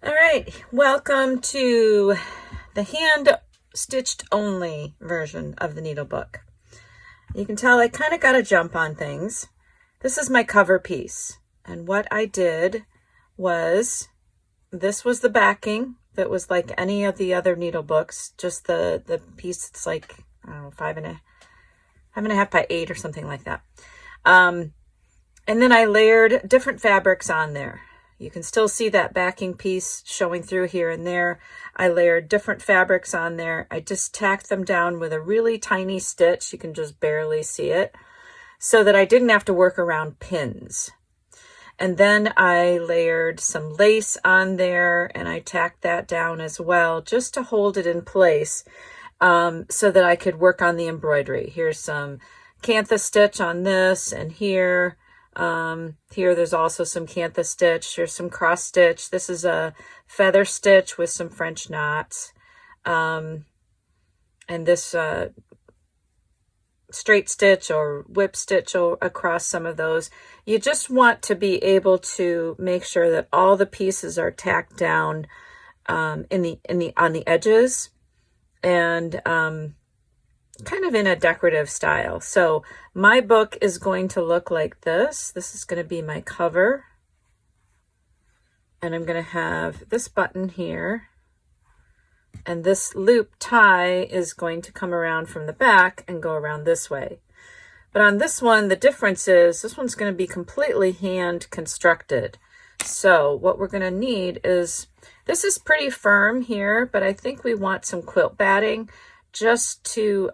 All right, welcome to the hand stitched only version of the needle book. You can tell I kind of got a jump on things. This is my cover piece, and what I did was, this was the backing that was like any of the other needle books, just the piece that's like, I don't know, 5.5 by 8 or something like that. And then I layered different fabrics on there. You can still see that backing piece showing through here and there. I layered different fabrics on there. I just tacked them down with a really tiny stitch. You can just barely see it, so that I didn't have to work around pins. And then I layered some lace on there, and I tacked that down as well, just to hold it in place, so that I could work on the embroidery. Here's some cantha stitch on this, and here there's also some cantha stitch. Here's some cross stitch. This is a feather stitch with some French knots, and this straight stitch or whip stitch across some of those. You just want to be able to make sure that all the pieces are tacked down on the edges, and kind of in a decorative style. So my book is going to look like this. This is going to be my cover. And I'm going to have this button here. And this loop tie is going to come around from the back and go around this way. But on this one, the difference is this one's going to be completely hand constructed. So what we're going to need is, this is pretty firm here, but I think we want some quilt batting just to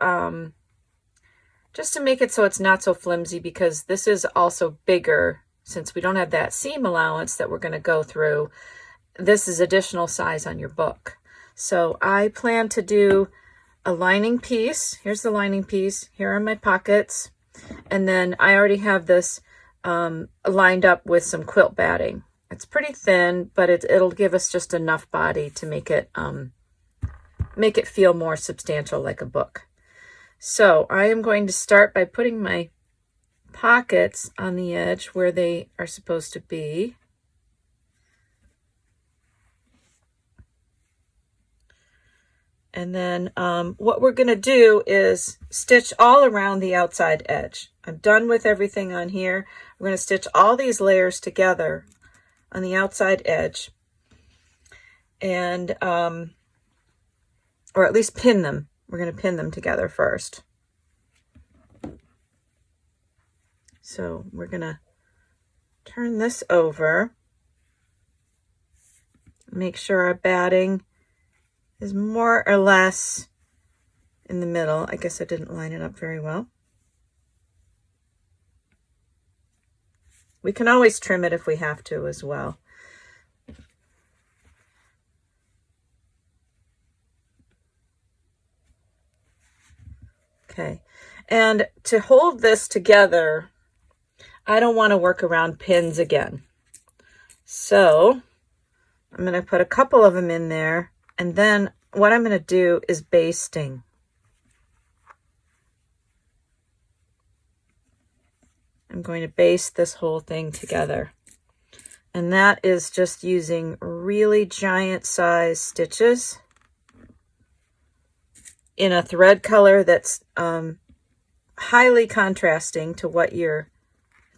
make it so it's not so flimsy, because this is also bigger. Since we don't have that seam allowance that we're going to go through, this is additional size on your book. So I plan to do a lining piece. Here's the lining piece. Here are my pockets. And then I already have this lined up with some quilt batting. It's pretty thin, but it'll give us just enough body to make it feel more substantial, like a book. So I am going to start by putting my pockets on the edge where they are supposed to be. And then what we're going to do is stitch all around the outside edge. I'm done with everything on here. We're going to stitch all these layers together on the outside edge, and or at least pin them. We're going to pin them together first. So we're going to turn this over. Make sure our batting is more or less in the middle. I guess I didn't line it up very well. We can always trim it if we have to as well. Okay, and to hold this together, I don't want to work around pins again. So I'm going to put a couple of them in there, and then what I'm going to do is basting. I'm going to baste this whole thing together. And that is just using really giant size stitches in a thread color that's highly contrasting to what your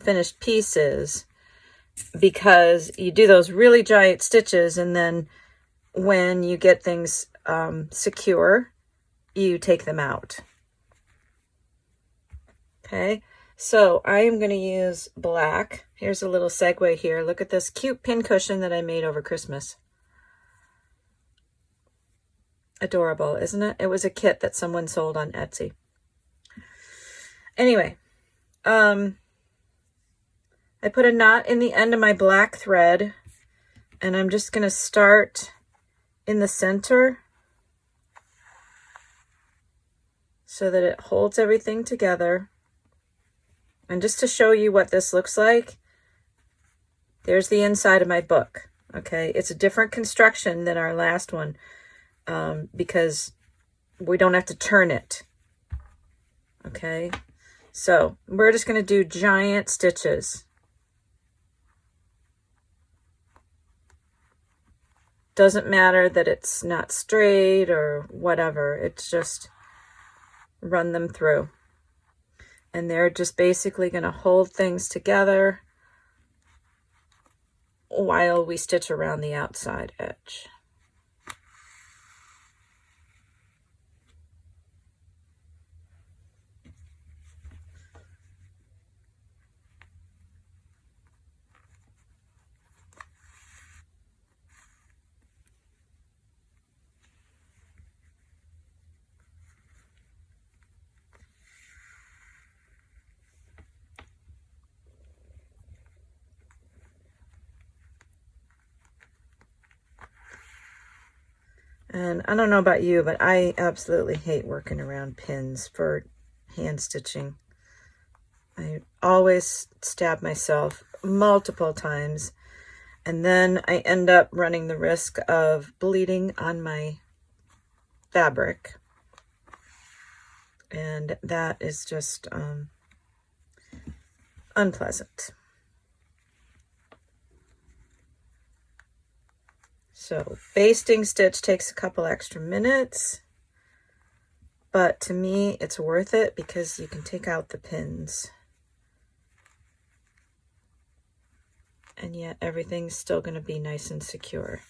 finished piece is, because you do those really giant stitches, and then when you get things secure, you take them out. Okay, so I am going to use black. Here's a little segue here. Look at this cute pin cushion that I made over Christmas. Adorable, isn't it? It was a kit that someone sold on Etsy. Anyway, I put a knot in the end of my black thread, and I'm just going to start in the center so that it holds everything together. And just to show you what this looks like, there's the inside of my book. Okay, it's a different construction than our last one, because we don't have to turn it. Okay, so we're just going to do giant stitches. Doesn't matter that it's not straight or whatever. It's just run them through. And they're just basically going to hold things together while we stitch around the outside edge. And I don't know about you, but I absolutely hate working around pins for hand stitching. I always stab myself multiple times, and then I end up running the risk of bleeding on my fabric. And that is just unpleasant. So basting stitch takes a couple extra minutes, but to me it's worth it because you can take out the pins. And yet everything's still going to be nice and secure.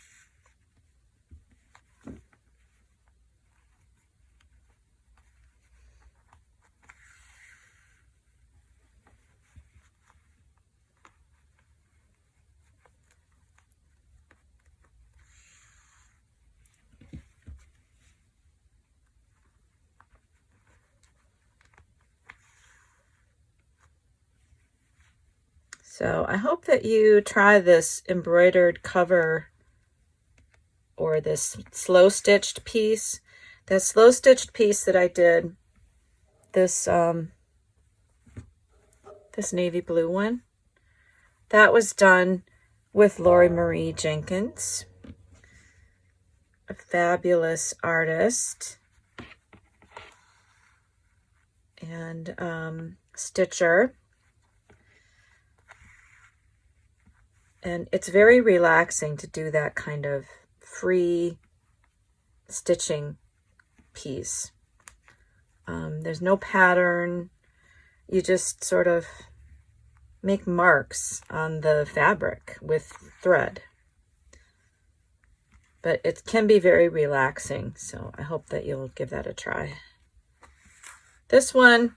So I hope that you try this embroidered cover or this slow stitched piece. That slow stitched piece that I did, this this navy blue one, that was done with Lori Marie Jenkins, a fabulous artist and stitcher. And it's very relaxing to do that kind of free stitching piece. There's no pattern. You just sort of make marks on the fabric with thread. But it can be very relaxing, so I hope that you'll give that a try. This one,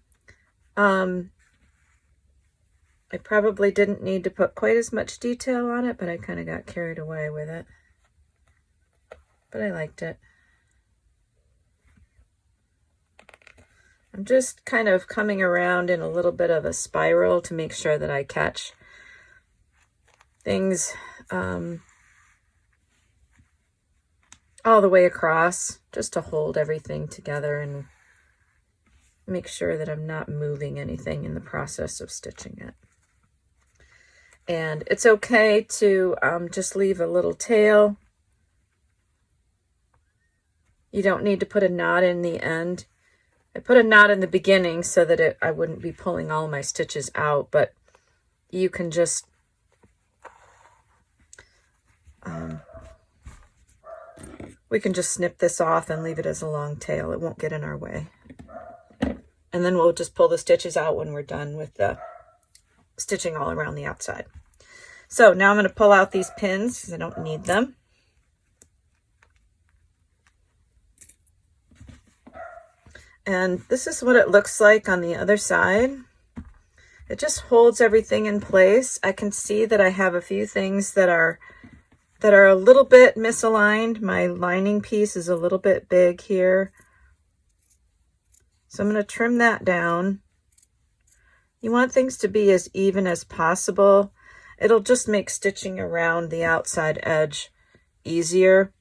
I probably didn't need to put quite as much detail on it, but I kind of got carried away with it. But I liked it. I'm just kind of coming around in a little bit of a spiral to make sure that I catch things all the way across, just to hold everything together and make sure that I'm not moving anything in the process of stitching it. And it's okay to just leave a little tail. You don't need to put a knot in the end. I put a knot in the beginning so that I wouldn't be pulling all my stitches out, but you can just we can just snip this off and leave it as a long tail. It won't get in our way. And then we'll just pull the stitches out when we're done with the stitching all around the outside. So now I'm going to pull out these pins because I don't need them. And this is what it looks like on the other side. It just holds everything in place. I can see that I have a few things that are a little bit misaligned. My lining piece is a little bit big here. So I'm going to trim that down. You want things to be as even as possible. It'll just make stitching around the outside edge easier.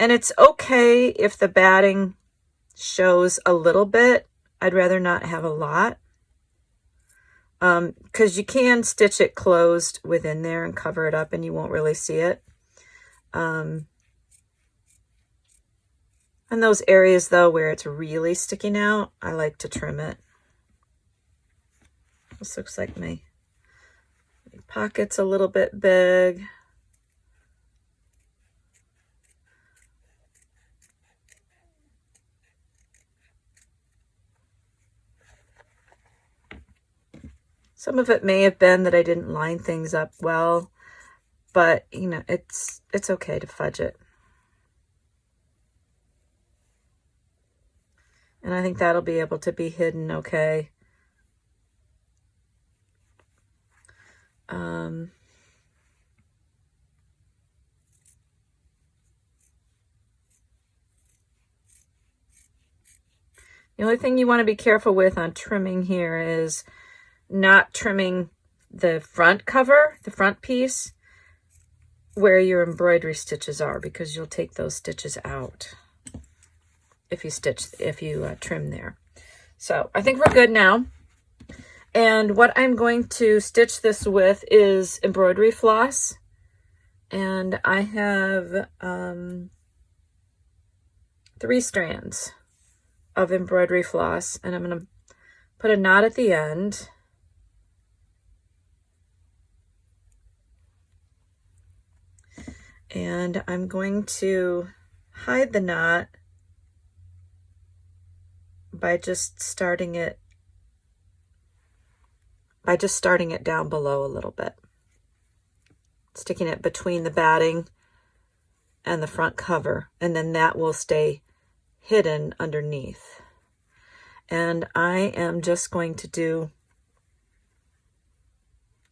And it's okay if the batting shows a little bit. I'd rather not have a lot. Because you can stitch it closed within there and cover it up and you won't really see it. And those areas, though, where it's really sticking out, I like to trim it. This looks like my pocket's a little bit big. Some of it may have been that I didn't line things up well, but you know, it's okay to fudge it. And I think that'll be able to be hidden okay. The only thing you want to be careful with on trimming here is not trimming the front cover, the front piece, where your embroidery stitches are, because you'll take those stitches out if you trim there. So I think we're good now. And what I'm going to stitch this with is embroidery floss. And I have 3 strands of embroidery floss, and I'm going to put a knot at the end. And I'm going to hide the knot by just starting it down below a little bit, sticking it between the batting and the front cover, and then that will stay hidden underneath. And I am just going to do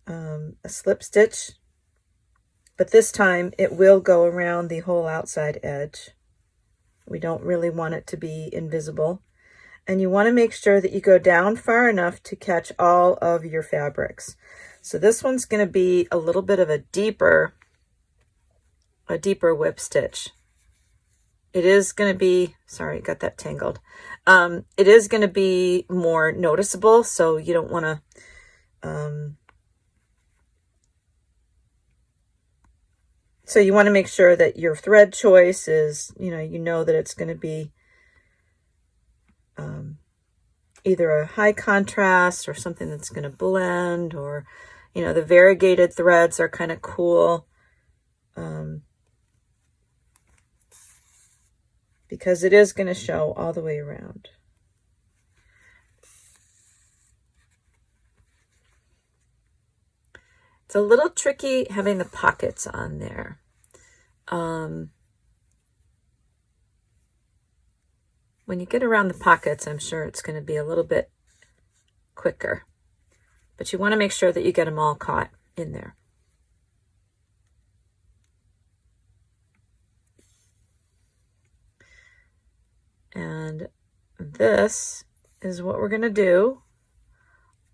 a slip stitch, but this time it will go around the whole outside edge. We don't really want it to be invisible. And you want to make sure that you go down far enough to catch all of your fabrics. So this one's going to be a little bit of a deeper whip stitch. It is going to be, sorry, got that tangled. It is going to be more noticeable, so you don't want to, so you want to make sure that your thread choice is, you know that it's going to be either a high contrast or something that's going to blend, or, the variegated threads are kind of cool. Because it is going to show all the way around. It's a little tricky having the pockets on there. When you get around the pockets, I'm sure it's going to be a little bit quicker. But you want to make sure that you get them all caught in there. And this is what we're going to do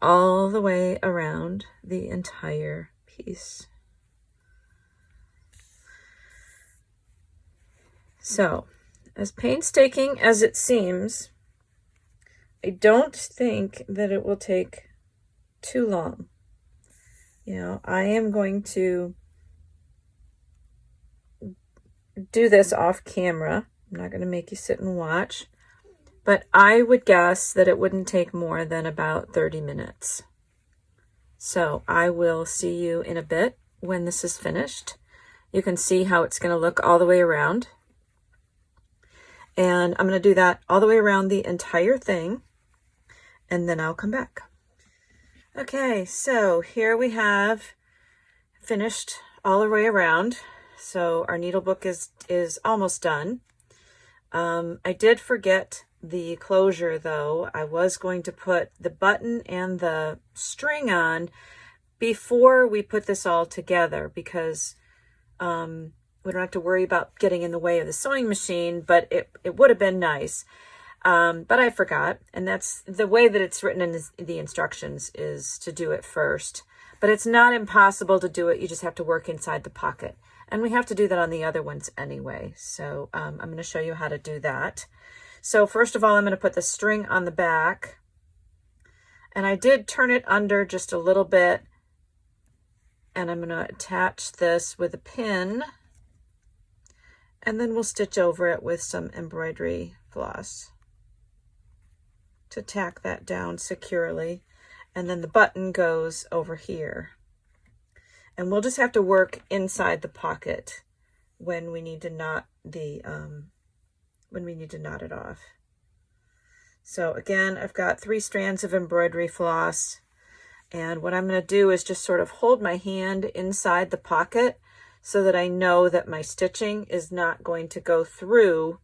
all the way around the entire piece. So, as painstaking as it seems, I don't think that it will take too long. I am going to do this off camera. I'm not going to make you sit and watch, but I would guess that it wouldn't take more than about 30 minutes. So I will see you in a bit when this is finished. You can see how it's going to look all the way around. And I'm going to do that all the way around the entire thing, and then I'll come back. Okay, so here we have finished all the way around. So our needle book is almost done. I did forget the closure though. I was going to put the button and the string on before we put this all together, because we don't have to worry about getting in the way of the sewing machine, but it would have been nice. But I forgot, and that's the way that it's written in the instructions, is to do it first. But it's not impossible to do it. You just have to work inside the pocket. And we have to do that on the other ones anyway. So I'm going to show you how to do that. So first of all, I'm going to put the string on the back. And I did turn it under just a little bit. And I'm going to attach this with a pin. And then we'll stitch over it with some embroidery floss to tack that down securely. And then the button goes over here. And we'll just have to work inside the pocket when we need to knot it off. So again, I've got 3 strands of embroidery floss, And what I'm going to do is just sort of hold my hand inside the pocket so that I know that my stitching is not going to go through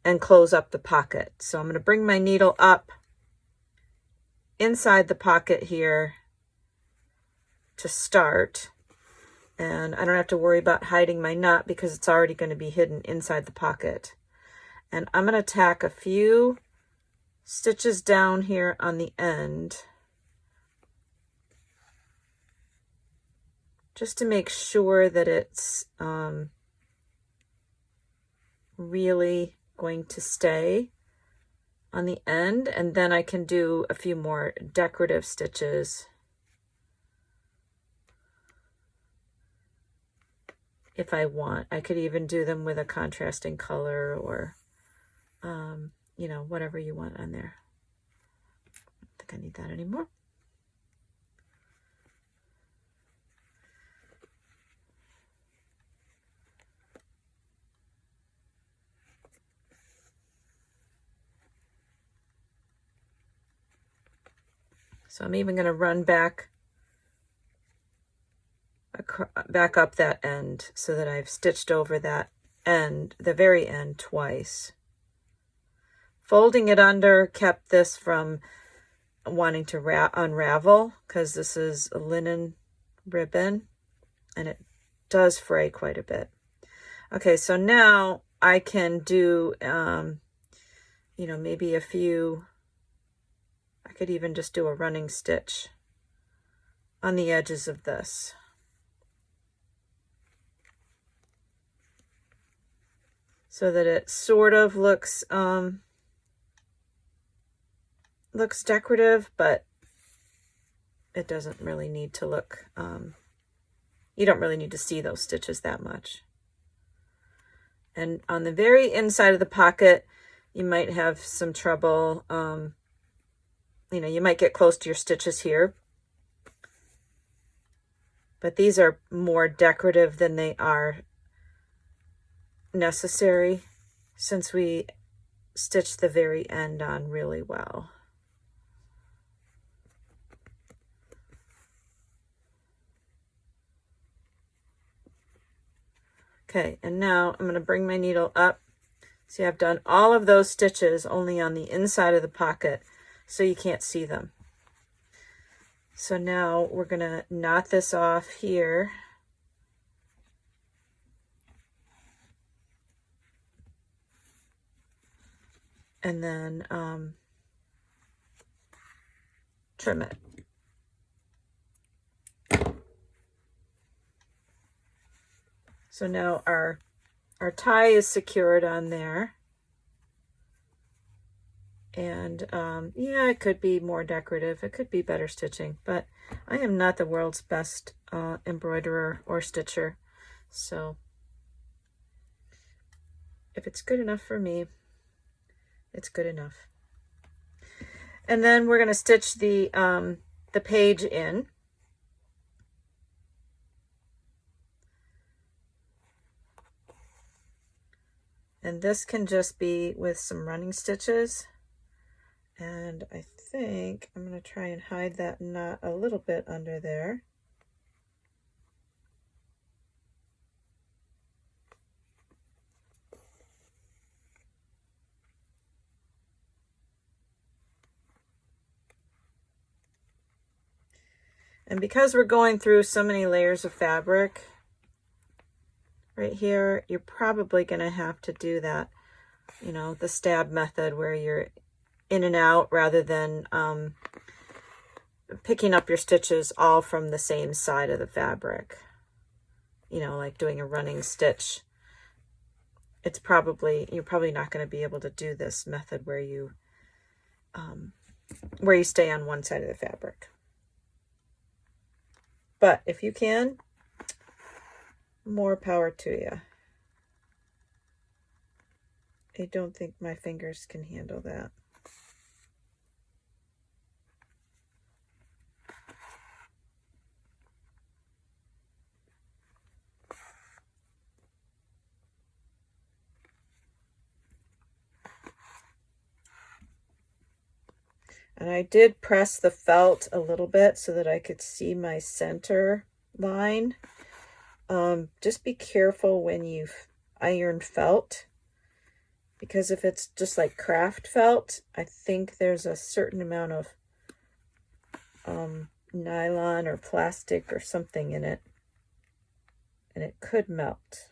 and close up the pocket. So I'm going to bring my needle up inside the pocket here to start. And I don't have to worry about hiding my knot because it's already going to be hidden inside the pocket. And I'm going to tack a few stitches down here on the end just to make sure that it's really going to stay on the end, and then I can do a few more decorative stitches if I want. I could even do them with a contrasting color or you know, whatever you want on there. I don't think I need that anymore. So I'm even going to run back up that end so that I've stitched over that end, the very end, twice. Folding it under kept this from wanting to unravel because this is a linen ribbon and it does fray quite a bit. Okay, so now I can do, you know, maybe a few, I could even just do a running stitch on the edges of this. So that it sort of looks decorative, but it doesn't really need to look, you don't really need to see those stitches that much. And on the very inside of the pocket, you might have some trouble, you know, you might get close to your stitches here. But these are more decorative than they are necessary since we stitched the very end on really well. Okay, and now I'm going to bring my needle up. See, I've done all of those stitches only on the inside of the pocket, so you can't see them. So now we're going to knot this off here. And then trim it. So now our tie is secured on there. And yeah, it could be more decorative. It could be better stitching, but I am not the world's best embroiderer or stitcher. So if it's good enough for me, it's good enough. And then we're going to stitch the page in. And this can just be with some running stitches. And I think I'm going to try and hide that knot a little bit under there. And because we're going through so many layers of fabric right here, you're probably going to have to do that, you know, the stab method where you're in and out rather than picking up your stitches all from the same side of the fabric. You know, like doing a running stitch. You're probably not going to be able to do this method where you stay on one side of the fabric. But if you can, more power to you. I don't think my fingers can handle that. And I did press the felt a little bit so that I could see my center line. Just be careful when you iron felt, because if it's just like craft felt, I think there's a certain amount of nylon or plastic or something in it, and it could melt.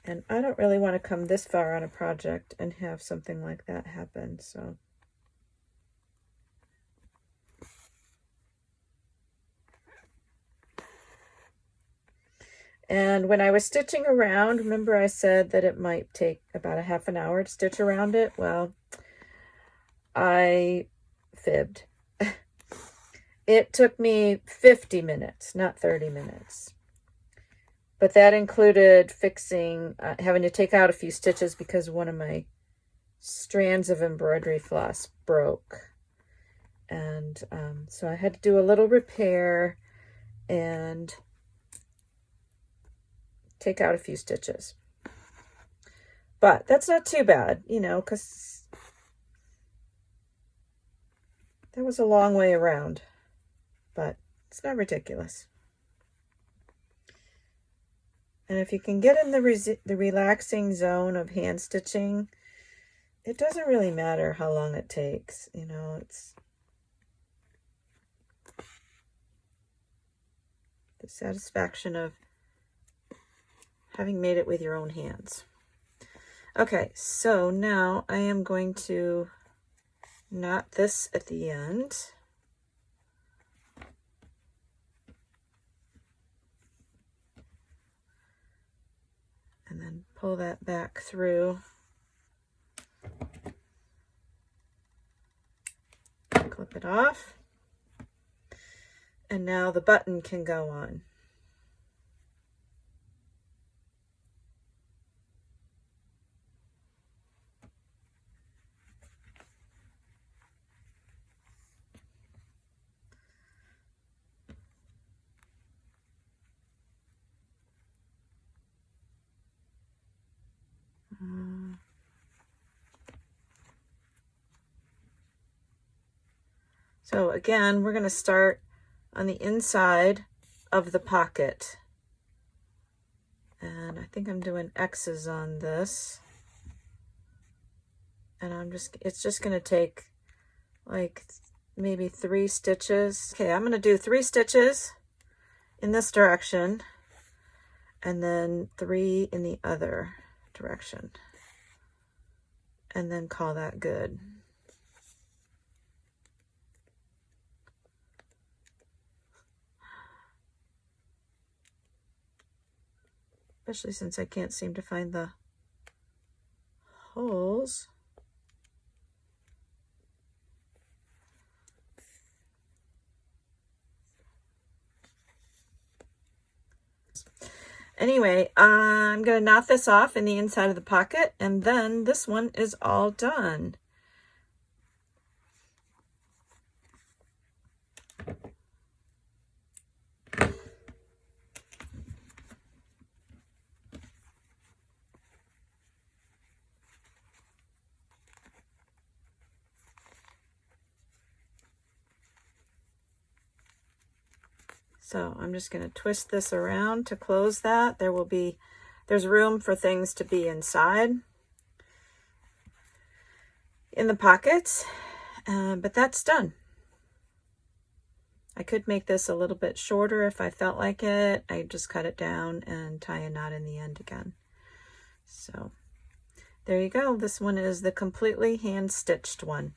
And I don't really want to come this far on a project and have something like that happen, so. And when I was stitching around, remember I said that it might take about a half an hour to stitch around it? Well, I fibbed. It took me 50 minutes, not 30 minutes. But that included fixing, having to take out a few stitches because one of my strands of embroidery floss broke. And so I had to do a little repair and take out a few stitches. But that's not too bad, you know, because that was a long way around. But it's not ridiculous. And if you can get in the relaxing zone of hand stitching, it doesn't really matter how long it takes. You know, it's the satisfaction of having made it with your own hands. Okay, so now I am going to knot this at the end. And then pull that back through. Clip it off. And now the button can go on. So again, we're going to start on the inside of the pocket. And I think I'm doing X's on this. And it's just going to take like maybe 3 stitches. Okay, I'm going to do 3 stitches in this direction and then 3 in the other direction. And then call that good. Especially since I can't seem to find the holes. Anyway, I'm going to knot this off in the inside of the pocket, and then this one is all done. So I'm just going to twist this around to close that. There's room for things to be inside in the pockets, but that's done. I could make this a little bit shorter if I felt like it. I just cut it down and tie a knot in the end again. So there you go. This one is the completely hand-stitched one.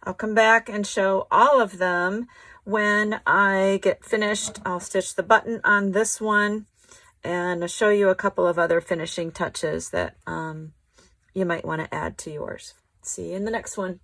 I'll come back and show all of them when I get finished. I'll stitch the button on this one and I'll show you a couple of other finishing touches that you might want to add to yours. See you in the next one.